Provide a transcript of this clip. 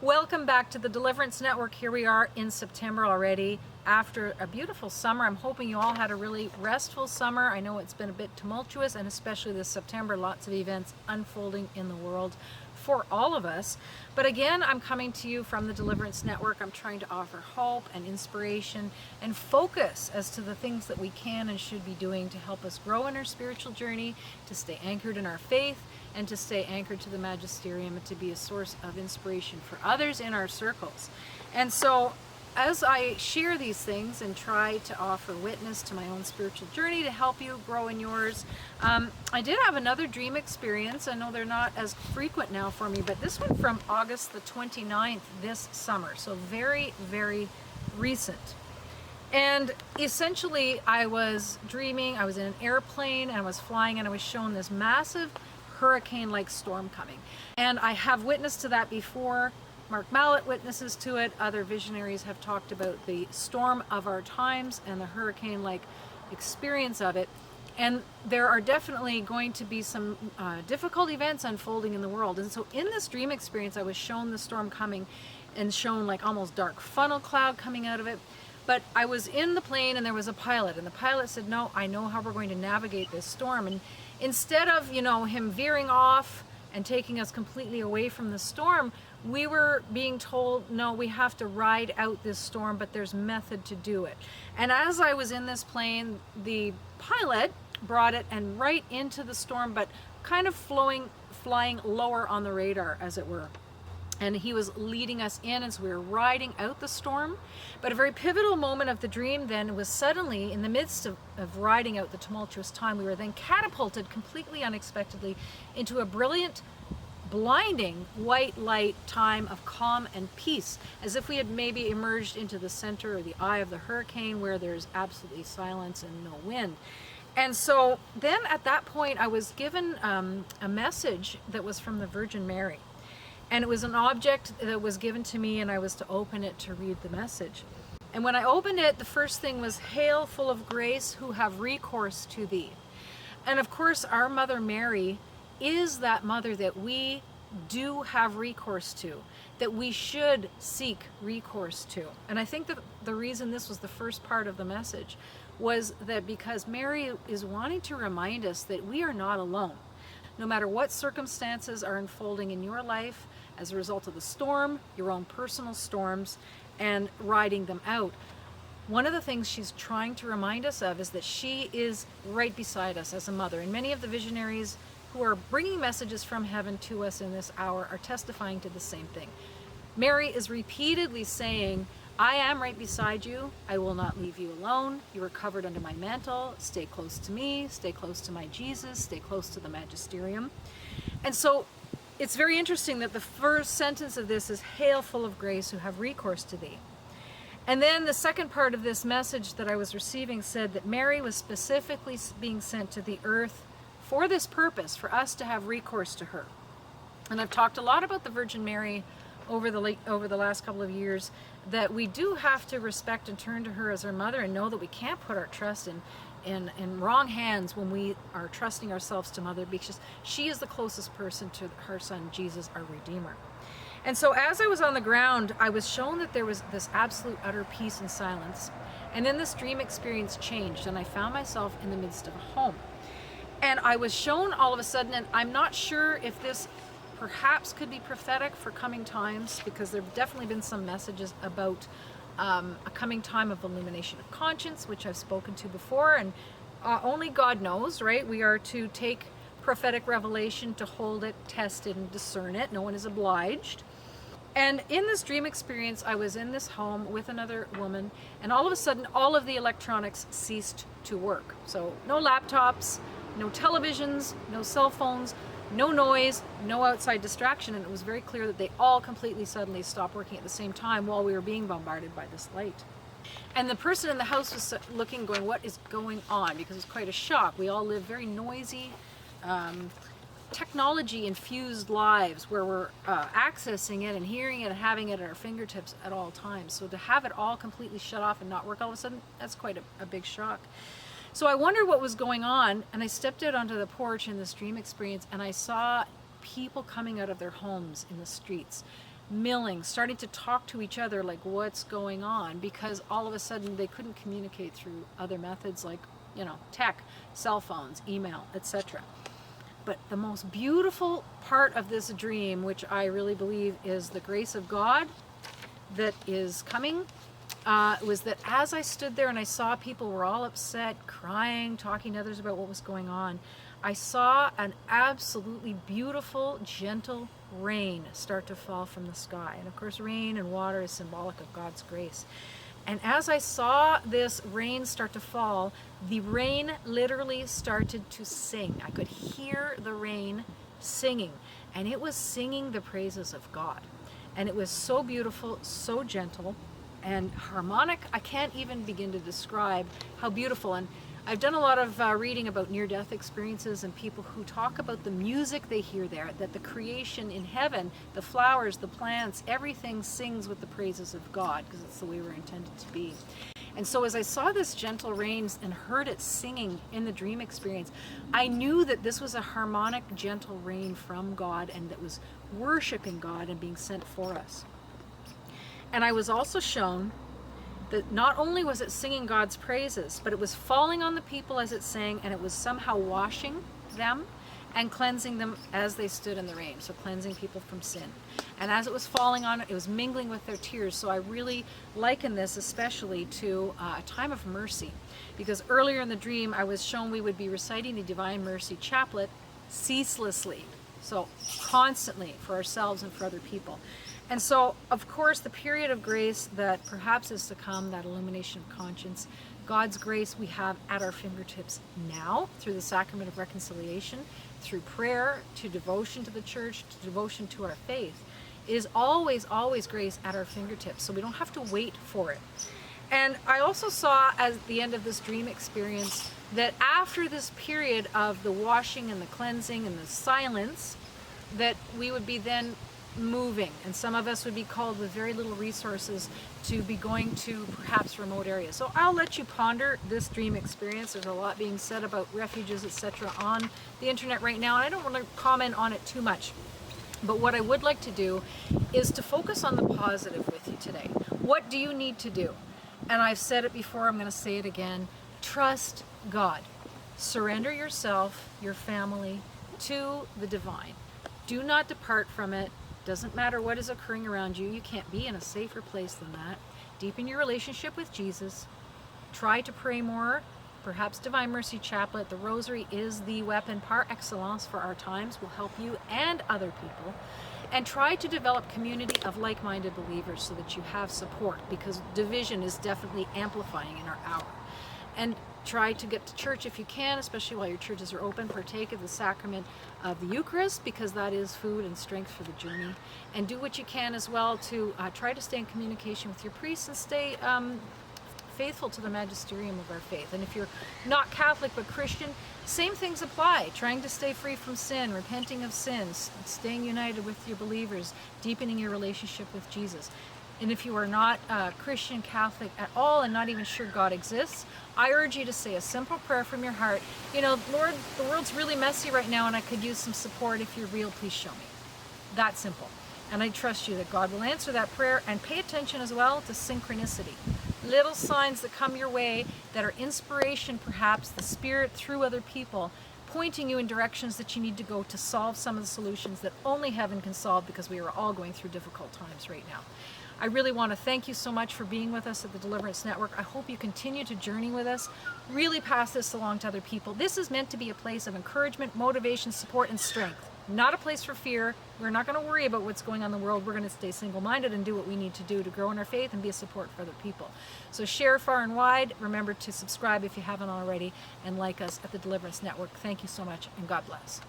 Welcome back to the Deliverance Network. Here we are in September already after a beautiful summer. I'm hoping you all had a really restful summer. I know it's been a bit tumultuous, and especially this September, lots of events unfolding in the world for all of us. But again, I'm coming to you from the Deliverance Network. I'm trying to offer hope and inspiration and focus as to the things that we can and should be doing to help us grow in our spiritual journey, to stay anchored in our faith, and to stay anchored to the magisterium, and to be a source of inspiration for others in our circles. And so as I share these things and try to offer witness to my own spiritual journey to help you grow in yours, I did have another dream experience. I know they're not as frequent now for me, but this one from August the 29th this summer, so very, very recent. And essentially I was dreaming, I was in an airplane and I was flying, and I was shown this massive hurricane-like storm coming. And I have witnessed to that before. Mark Mallet witnesses to it. Other visionaries have talked about the storm of our times and the hurricane-like experience of it. And there are definitely going to be some difficult events unfolding in the world. And so in this dream experience, I was shown the storm coming and shown like almost dark funnel cloud coming out of it. But I was in the plane and there was a pilot, and the pilot said, "No, I know how we're going to navigate this storm." And instead of, him veering off and taking us completely away from the storm, we were being told, no, we have to ride out this storm, but there's method to do it. And as I was in this plane, the pilot brought it and right into the storm, but kind of flying lower on the radar, as it were. And he was leading us in as we were riding out the storm. But a very pivotal moment of the dream then was suddenly, in the midst of riding out the tumultuous time, we were then catapulted completely unexpectedly into a brilliant, blinding white light time of calm and peace, as if we had maybe emerged into the center or the eye of the hurricane, where there's absolutely silence and no wind. And so then at that point I was given a message that was from the Virgin Mary. And it was an object that was given to me, and I was to open it to read the message. And when I opened it, the first thing was, "Hail, full of grace, who have recourse to thee." And of course, our Mother Mary is that mother that we do have recourse to, that we should seek recourse to. And I think that the reason this was the first part of the message was that because Mary is wanting to remind us that we are not alone. No matter what circumstances are unfolding in your life as a result of the storm, your own personal storms, and riding them out, one of the things she's trying to remind us of is that she is right beside us as a mother. And many of the visionaries who are bringing messages from heaven to us in this hour are testifying to the same thing. Mary is repeatedly saying, "I am right beside you. I will not leave you alone. You are covered under my mantle. Stay close to me. Stay close to my Jesus. Stay close to the magisterium." And so it's very interesting that the first sentence of this is, "Hail, full of grace, who have recourse to thee." And then the second part of this message that I was receiving said that Mary was specifically being sent to the earth for this purpose, for us to have recourse to her. And I've talked a lot about the Virgin Mary over the last couple of years, that we do have to respect and turn to her as our mother, and know that we can't put our trust in wrong hands when we are trusting ourselves to Mother, because she is the closest person to her Son Jesus, our Redeemer. And so as I was on the ground, I was shown that there was this absolute utter peace and silence. And then this dream experience changed, and I found myself in the midst of a home. And I was shown all of a sudden, and I'm not sure if this perhaps could be prophetic for coming times, because there have definitely been some messages about a coming time of illumination of conscience, which I've spoken to before, and only God knows, right? We are to take prophetic revelation, to hold it, test it, and discern it. No one is obliged. And in this dream experience, I was in this home with another woman, and all of a sudden, all of the electronics ceased to work. So no laptops, no televisions, no cell phones, no noise, no outside distraction, and it was very clear that they all completely suddenly stopped working at the same time while we were being bombarded by this light. And the person in the house was looking, going, "What is going on?" Because it was quite a shock. We all live very noisy, technology-infused lives where we're accessing it and hearing it and having it at our fingertips at all times. So to have it all completely shut off and not work all of a sudden, that's quite a big shock. So I wondered what was going on, and I stepped out onto the porch in this dream experience, and I saw people coming out of their homes in the streets, milling, starting to talk to each other like what's going on, because all of a sudden they couldn't communicate through other methods like, you know, tech, cell phones, email, etc. But the most beautiful part of this dream, which I really believe is the grace of God that is coming, was that as I stood there and I saw people were all upset, crying, talking to others about what was going on, I saw an absolutely beautiful, gentle rain start to fall from the sky. And of course, rain and water is symbolic of God's grace. And as I saw this rain start to fall, the rain literally started to sing. I could hear the rain singing, and it was singing the praises of God. And it was so beautiful, so gentle, and harmonic. I can't even begin to describe how beautiful. And I've done a lot of reading about near-death experiences and people who talk about the music they hear there, that the creation in heaven, the flowers, the plants, everything sings with the praises of God, because it's the way we're intended to be. And so as I saw this gentle rain and heard it singing in the dream experience, I knew that this was a harmonic, gentle rain from God, and that was worshiping God and being sent for us. And I was also shown that not only was it singing God's praises, but it was falling on the people as it sang, and it was somehow washing them and cleansing them as they stood in the rain, so cleansing people from sin. And as it was falling on it, it was mingling with their tears. So I really liken this especially to a time of mercy, because earlier in the dream I was shown we would be reciting the Divine Mercy Chaplet ceaselessly, so constantly, for ourselves and for other people. And so, of course, the period of grace that perhaps is to come, that illumination of conscience, God's grace we have at our fingertips now through the sacrament of reconciliation, through prayer, to devotion to the church, to devotion to our faith, is always, always grace at our fingertips. So we don't have to wait for it. And I also saw at the end of this dream experience that after this period of the washing and the cleansing and the silence, that we would be then moving, and some of us would be called with very little resources to be going to perhaps remote areas. So I'll let you ponder this dream experience. There's a lot being said about refuges, etc. on the internet right now, and I don't want to comment on it too much. But what I would like to do is to focus on the positive with you today. What do you need to do? And I've said it before, I'm going to say it again. Trust God. Surrender yourself, your family, to the divine. Do not depart from it. Doesn't matter what is occurring around you. You can't be in a safer place than that. Deepen your relationship with Jesus. Try to pray more. Perhaps Divine Mercy Chaplet, the Rosary, is the weapon par excellence for our times. Will help you and other people. And try to develop community of like-minded believers so that you have support, because division is definitely amplifying in our hour. And try to get to church if you can, especially while your churches are open. Partake of the sacrament of the Eucharist, because that is food and strength for the journey. And do what you can as well to try to stay in communication with your priests and stay faithful to the magisterium of our faith. And if you're not Catholic but Christian, same things apply. Trying to stay free from sin, repenting of sins, staying united with your believers, deepening your relationship with Jesus. And if you are not Christian, Catholic at all, and not even sure God exists, I urge you to say a simple prayer from your heart. You know, Lord, the world's really messy right now and I could use some support. If you're real, please show me. That simple. And I trust you that God will answer that prayer. And pay attention as well to synchronicity. Little signs that come your way that are inspiration, perhaps, the Spirit through other people, pointing you in directions that you need to go to solve some of the solutions that only heaven can solve, because we are all going through difficult times right now. I really want to thank you so much for being with us at the Deliverance Network. I hope you continue to journey with us. Really pass this along to other people. This is meant to be a place of encouragement, motivation, support, and strength. Not a place for fear. We're not going to worry about what's going on in the world. We're going to stay single-minded and do what we need to do to grow in our faith and be a support for other people. So share far and wide. Remember to subscribe if you haven't already, and like us at the Deliverance Network. Thank you so much, and God bless.